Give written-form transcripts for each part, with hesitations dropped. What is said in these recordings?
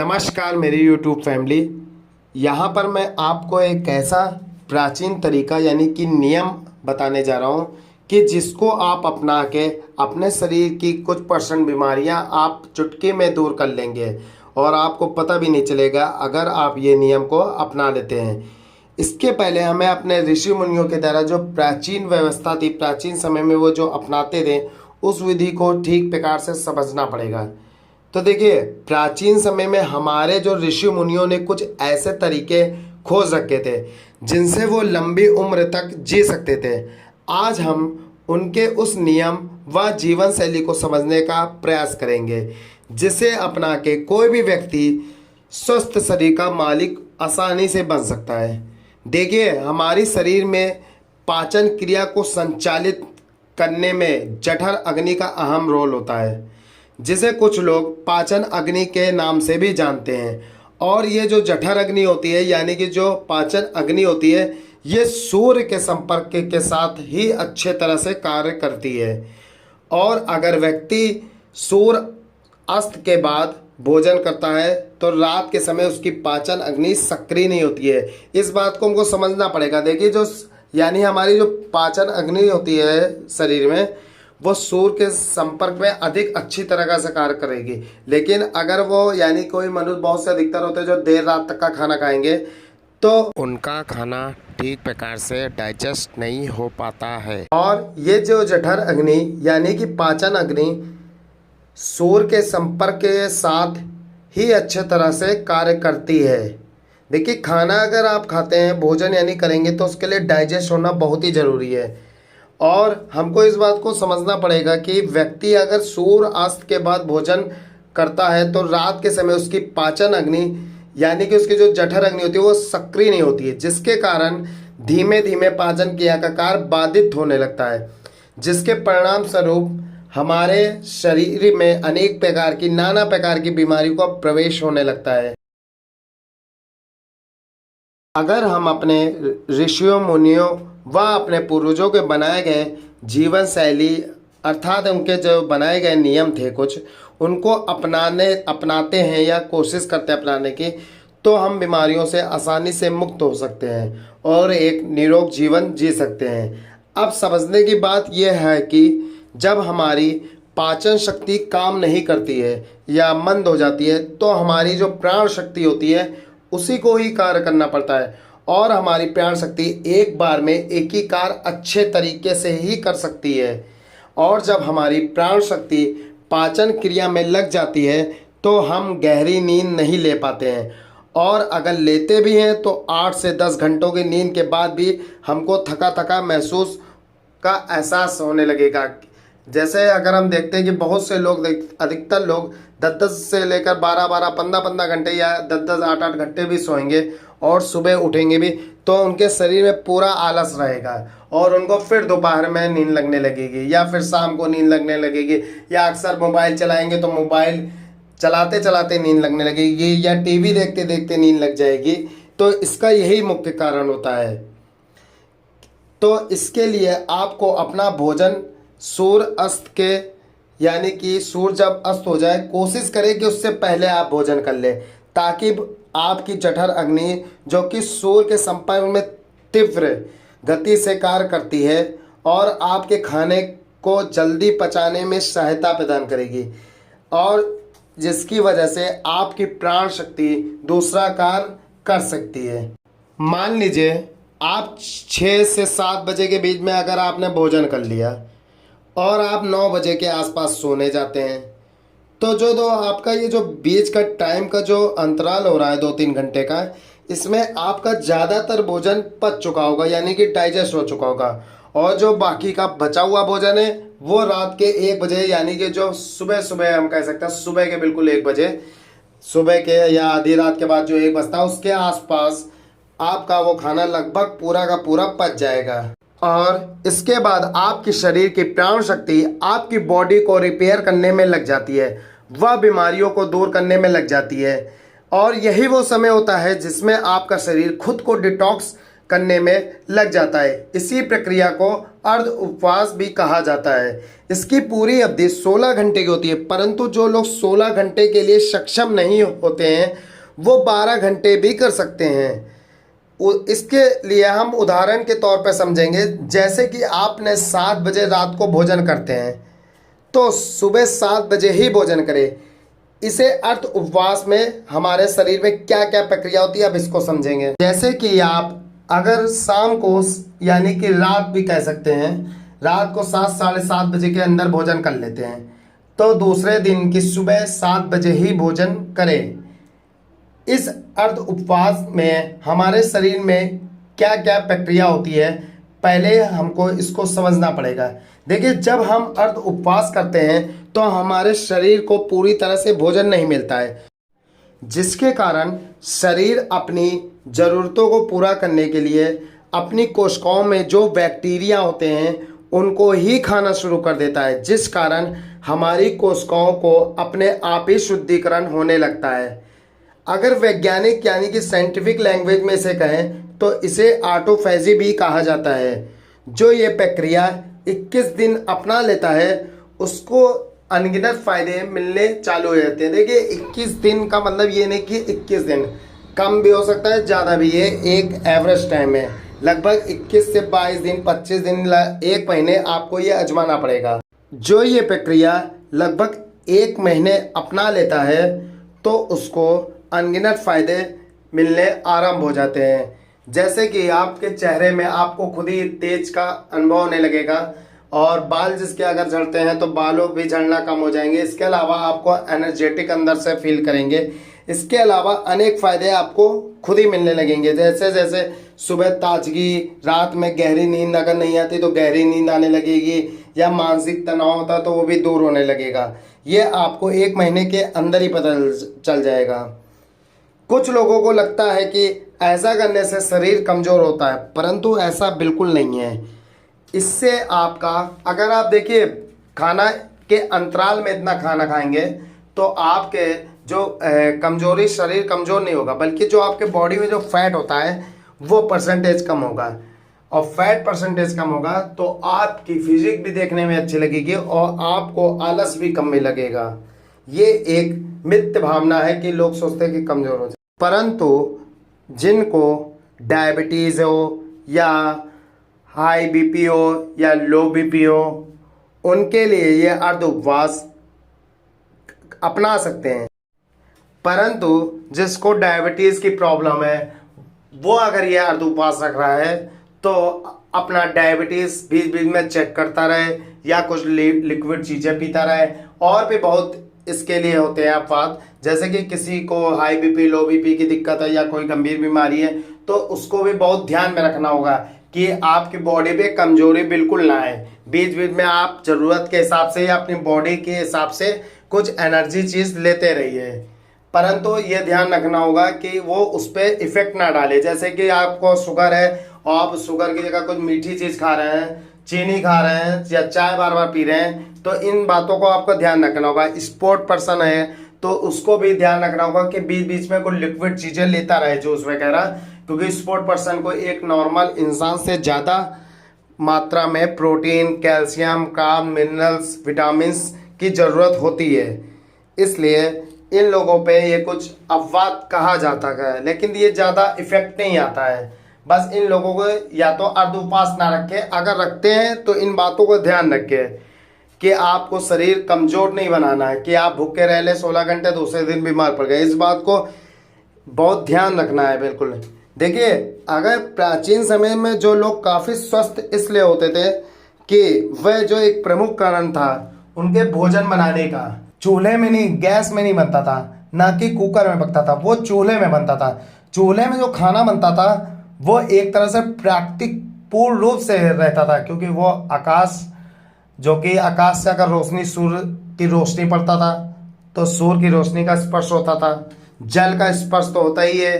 नमस्कार मेरी YouTube family. यहाँ पर मैं आपको एक ऐसा प्राचीन तरीका यानी कि नियम बताने जा रहा हूँ कि जिसको आप अपना के अपने शरीर की कुछ % बीमारियाँ आप चुटकी में दूर कर लेंगे और आपको पता भी नहीं चलेगा अगर आप ये नियम को अपना लेते हैं। इसके पहले हमें अपने ऋषि मुनियों के द्वारा जो प्राचीन व्यवस्था थी, प्राचीन समय में वो जो अपनाते थे, उस विधि को ठीक प्रकार से समझना पड़ेगा। तो देखिए, प्राचीन समय में हमारे जो ऋषि मुनियों ने कुछ ऐसे तरीके खोज रखे थे जिनसे वो लंबी उम्र तक जी सकते थे। आज हम उनके उस नियम व जीवन शैली को समझने का प्रयास करेंगे जिसे अपना के कोई भी व्यक्ति स्वस्थ शरीर का मालिक आसानी से बन सकता है। देखिए, हमारी शरीर में पाचन क्रिया को संचालित करने में जठर अग्नि का अहम रोल होता है, जिसे कुछ लोग पाचन अग्नि के नाम से भी जानते हैं। और ये जो जठर अग्नि होती है यानी कि जो पाचन अग्नि होती है, ये सूर्य के संपर्क के साथ ही अच्छे तरह से कार्य करती है। और अगर व्यक्ति सूर्य अस्त के बाद भोजन करता है तो रात के समय उसकी पाचन अग्नि सक्रिय नहीं होती है। इस बात को हमको समझना पड़ेगा। देखिए, जो यानी हमारी जो पाचन अग्नि होती है शरीर में, वो सूर्य के संपर्क में अधिक अच्छी तरह से कार्य करेगी। लेकिन अगर वो यानी कोई मनुष्य बहुत से अधिकतर होते हैं जो देर रात तक का खाना खाएंगे तो उनका खाना ठीक प्रकार से डाइजेस्ट नहीं हो पाता है। और ये जो जठर अग्नि यानी कि पाचन अग्नि सूर्य के संपर्क के साथ ही अच्छे तरह से कार्य करती है। देखिए, खाना अगर आप खाते हैं, भोजन यानी करेंगे, तो उसके लिए डाइजेस्ट होना बहुत ही ज़रूरी है। और हमको इस बात को समझना पड़ेगा कि व्यक्ति अगर सूर्य अस्त के बाद भोजन करता है तो रात के समय उसकी पाचन अग्नि यानी कि उसकी जो जठर अग्नि होती है वो सक्रिय नहीं होती है, जिसके कारण धीमे धीमे पाचन क्रिया का कार्य बाधित होने लगता है, जिसके परिणाम स्वरूप हमारे शरीर में अनेक प्रकार की नाना प्रकार की बीमारियों का प्रवेश होने लगता है। अगर हम अपने ऋषियों मुनियों व अपने पूर्वजों के बनाए गए जीवन शैली अर्थात उनके जो बनाए गए नियम थे कुछ, उनको अपनाते हैं या कोशिश करते हैं अपनाने की, तो हम बीमारियों से आसानी से मुक्त हो सकते हैं और एक निरोग जीवन जी सकते हैं। अब समझने की बात यह है कि जब हमारी पाचन शक्ति काम नहीं करती है या मंद हो जाती है तो हमारी जो प्राण शक्ति होती है उसी को ही कार्य करना पड़ता है। और हमारी प्राण शक्ति एक बार में एक ही कार्य अच्छे तरीके से ही कर सकती है। और जब हमारी प्राण शक्ति पाचन क्रिया में लग जाती है तो हम गहरी नींद नहीं ले पाते हैं, और अगर लेते भी हैं तो 8 से 10 घंटों की नींद के बाद भी हमको थका थका महसूस का एहसास होने लगेगा। जैसे अगर हम देखते हैं कि बहुत से लोग, अधिकतर लोग 10-10 से लेकर 12-12, 15-15 घंटे या 10-10, 8-8 घंटे भी सोएंगे और सुबह उठेंगे भी तो उनके शरीर में पूरा आलस रहेगा और उनको फिर दोपहर में नींद लगने लगेगी या फिर शाम को नींद लगने लगेगी, या अक्सर मोबाइल चलाएंगे तो मोबाइल चलाते चलाते नींद लगने लगेगी या टीवी देखते देखते नींद लग जाएगी। तो इसका यही मुख्य कारण होता है। तो इसके लिए आपको अपना भोजन सूर्य अस्त के यानी कि सूर्य जब अस्त हो जाए, कोशिश करें कि उससे पहले आप भोजन कर लें, ताकि आपकी जठर अग्नि जो कि सूर्य के संपर्क में तीव्र गति से कार्य करती है और आपके खाने को जल्दी पचाने में सहायता प्रदान करेगी, और जिसकी वजह से आपकी प्राण शक्ति दूसरा कार्य कर सकती है। मान लीजिए आप 6 से 7 बजे के बीच में अगर आपने भोजन कर लिया और आप 9 बजे के आसपास सोने जाते हैं, तो जो आपका ये जो बीच का टाइम का जो अंतराल हो रहा है 2-3 घंटे का, इसमें आपका ज़्यादातर भोजन पच चुका होगा यानी कि डाइजेस्ट हो चुका होगा, और जो बाकी का बचा हुआ भोजन है वो रात के 1 बजे यानी कि जो सुबह सुबह हम कह सकते हैं सुबह के बिल्कुल 1 बजे, सुबह के या आधी रात के बाद जो 1 बजता है उसके आसपास आपका वो खाना लगभग पूरा का पूरा पच जाएगा। और इसके बाद आपके शरीर की प्राण शक्ति आपकी बॉडी को रिपेयर करने में लग जाती है, वह बीमारियों को दूर करने में लग जाती है। और यही वो समय होता है जिसमें आपका शरीर खुद को डिटॉक्स करने में लग जाता है। इसी प्रक्रिया को अर्ध उपवास भी कहा जाता है। इसकी पूरी अवधि 16 घंटे की होती है, परंतु जो लोग 16 घंटे के लिए सक्षम नहीं होते हैं वो 12 घंटे भी कर सकते हैं। इसके लिए हम उदाहरण के तौर पर समझेंगे, जैसे कि आपने 7 बजे रात को भोजन करते हैं तो सुबह 7 बजे ही भोजन करें। इसे अर्ध उपवास में हमारे शरीर में क्या क्या प्रक्रिया होती है अब इसको समझेंगे। जैसे कि आप अगर शाम को यानी कि रात भी कह सकते हैं, रात को 7 साढ़े 7 बजे के अंदर भोजन कर लेते हैं तो दूसरे दिन की सुबह 7 बजे ही भोजन करें। इस अर्ध उपवास में हमारे शरीर में क्या क्या प्रक्रिया होती है पहले हमको इसको समझना पड़ेगा। देखिए, जब हम अर्ध उपवास करते हैं तो हमारे शरीर को पूरी तरह से भोजन नहीं मिलता है, जिसके कारण शरीर अपनी ज़रूरतों को पूरा करने के लिए अपनी कोशिकाओं में जो बैक्टीरिया होते हैं उनको ही खाना शुरू कर देता है, जिस कारण हमारी कोशिकाओं को अपने आप ही शुद्धिकरण होने लगता है। अगर वैज्ञानिक यानी कि साइंटिफिक लैंग्वेज में इसे कहें तो इसे ऑटोफेजी भी कहा जाता है। जो ये प्रक्रिया 21 दिन अपना लेता है उसको अनगिनत फायदे मिलने चालू हो जाते हैं। देखिए, 21 दिन का मतलब ये नहीं कि 21 दिन, कम भी हो सकता है ज़्यादा भी, ये एक एवरेज टाइम है। लगभग 21 से 22 दिन 25 दिन 1 महीने आपको ये आजमाना पड़ेगा। जो ये प्रक्रिया लगभग 1 महीने अपना लेता है तो उसको अनगिनत फ़ायदे मिलने आरंभ हो जाते हैं। जैसे कि आपके चेहरे में आपको खुद ही तेज का अनुभव होने लगेगा और बाल जिसके अगर झड़ते हैं तो बालों भी झड़ना कम हो जाएंगे। इसके अलावा आपको एनर्जेटिक अंदर से फील करेंगे। इसके अलावा अनेक फ़ायदे आपको खुद ही मिलने लगेंगे, जैसे जैसे सुबह ताजगी, रात में गहरी नींद अगर नहीं आती तो गहरी नींद आने लगेगी, या मानसिक तनाव होता तो वो भी दूर होने लगेगा। ये आपको 1 महीने के अंदर ही पता चल जाएगा। कुछ लोगों को लगता है कि ऐसा करने से शरीर कमज़ोर होता है, परंतु ऐसा बिल्कुल नहीं है। इससे आपका, अगर आप देखिए खाना के अंतराल में इतना खाना खाएंगे तो आपके जो कमजोरी, शरीर कमज़ोर नहीं होगा, बल्कि जो आपके बॉडी में जो फैट होता है वो परसेंटेज कम होगा। और फैट परसेंटेज कम होगा तो आपकी फिजिक भी देखने में अच्छी लगेगी और आपको आलस भी कम में लगेगा। ये एक मिथ्य भावना है कि लोग सोचते हैं कि कमज़ोर हो जाए, परंतु जिनको डायबिटीज़ हो या हाई बीपी हो या लो बीपी हो उनके लिए ये अर्ध उपवास अपना सकते हैं। परंतु जिसको डायबिटीज़ की प्रॉब्लम है वो अगर ये अर्ध उपवास रख रहा है तो अपना डायबिटीज़ बीच बीच में चेक करता रहे या कुछ लिक्विड चीज़ें पीता रहे। और भी बहुत इसके लिए होते हैं अपवाद, जैसे कि किसी को हाई बीपी, लो बीपी की दिक्कत है या कोई गंभीर बीमारी है तो उसको भी बहुत ध्यान में रखना होगा कि आपकी बॉडी पे कमजोरी बिल्कुल ना आए। बीच बीच में आप ज़रूरत के हिसाब से या अपनी बॉडी के हिसाब से कुछ एनर्जी चीज़ लेते रहिए, परंतु ये ध्यान रखना होगा कि वो उस पर इफेक्ट ना डाले। जैसे कि आपको शुगर है और आप शुगर की जगह कुछ मीठी चीज़ खा रहे हैं, चीनी खा रहे हैं या चाय बार बार पी रहे हैं, तो इन बातों को आपको ध्यान रखना होगा। स्पोर्ट पर्सन है तो उसको भी ध्यान रखना होगा कि बीच बीच में कोई लिक्विड चीज़ें लेता रहे, जूस वगैरह, क्योंकि स्पोर्ट पर्सन को एक नॉर्मल इंसान से ज़्यादा मात्रा में protein, calcium, carb, minerals, vitamins की ज़रूरत होती है। इसलिए इन लोगों पे ये कुछ अपवाद कहा जाता है, लेकिन ये ज़्यादा इफेक्ट नहीं आता है। बस इन लोगों को या तो अर्ध उपवास ना रखें, अगर रखते हैं तो इन बातों को ध्यान रखें कि आपको शरीर कमज़ोर नहीं बनाना है कि आप भूखे रह ले 16 घंटे दूसरे दिन बीमार पड़ गए। इस बात को बहुत ध्यान रखना है बिल्कुल। देखिए, अगर प्राचीन समय में जो लोग काफ़ी स्वस्थ इसलिए होते थे कि वह जो एक प्रमुख कारण था उनके भोजन बनाने का, चूल्हे में नहीं, गैस में नहीं बनता था, ना कि कुकर में पकता था, वो चूल्हे में बनता था। चूल्हे में जो खाना बनता था वो एक तरह से प्राकृतिक पूर्ण रूप से रहता था, क्योंकि वो आकाश, जो कि आकाश से अगर रोशनी, सूर्य की रोशनी पड़ता था तो सूर्य की रोशनी का स्पर्श होता था, जल का स्पर्श तो होता ही है,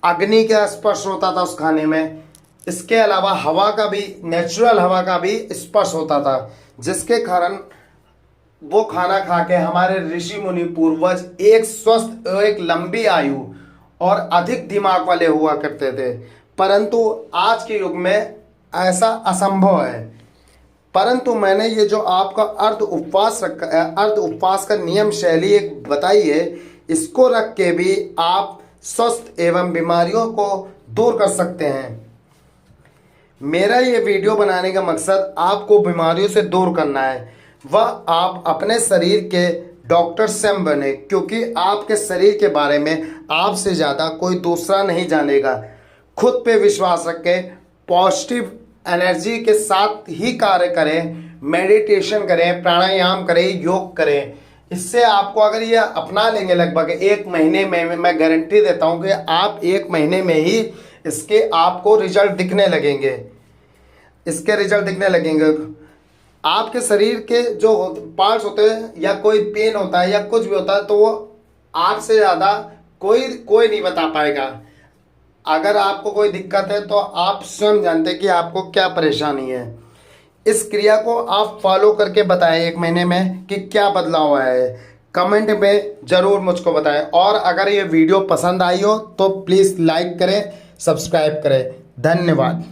अग्नि का स्पर्श होता था उस खाने में। इसके अलावा हवा का भी, नेचुरल हवा का भी स्पर्श होता था, जिसके कारण वो खाना खा के हमारे ऋषि मुनि पूर्वज एक स्वस्थ, एक लंबी आयु और अधिक दिमाग वाले हुआ करते थे। परंतु आज के युग में ऐसा असंभव है। परंतु मैंने ये जो आपका अर्ध उपवास का नियम शैली एक बताई है, इसको रख के भी आप स्वस्थ एवं बीमारियों को दूर कर सकते हैं। मेरा ये वीडियो बनाने का मकसद आपको बीमारियों से दूर करना है, वह आप अपने शरीर के डॉक्टर स्वयं बने, क्योंकि आपके शरीर के बारे में आपसे ज़्यादा कोई दूसरा नहीं जानेगा। खुद पे विश्वास रखें, पॉजिटिव एनर्जी के साथ ही कार्य करें, मेडिटेशन करें, प्राणायाम करें, योग करें। इससे आपको अगर ये अपना लेंगे लगभग 1 महीने में, मैं गारंटी देता हूँ कि आप 1 महीने में ही इसके आपको रिजल्ट दिखने लगेंगे। आपके शरीर के जो पार्ट्स होते हैं या कोई पेन होता है या कुछ भी होता है तो वो आपसे ज़्यादा कोई नहीं बता पाएगा। अगर आपको कोई दिक्कत है तो आप स्वयं जानते हैं कि आपको क्या परेशानी है। इस क्रिया को आप फॉलो करके बताएं 1 महीने में कि क्या बदलाव आया है। कमेंट में ज़रूर मुझको बताएं, और अगर ये वीडियो पसंद आई हो तो प्लीज़ लाइक करें, सब्सक्राइब करें। धन्यवाद।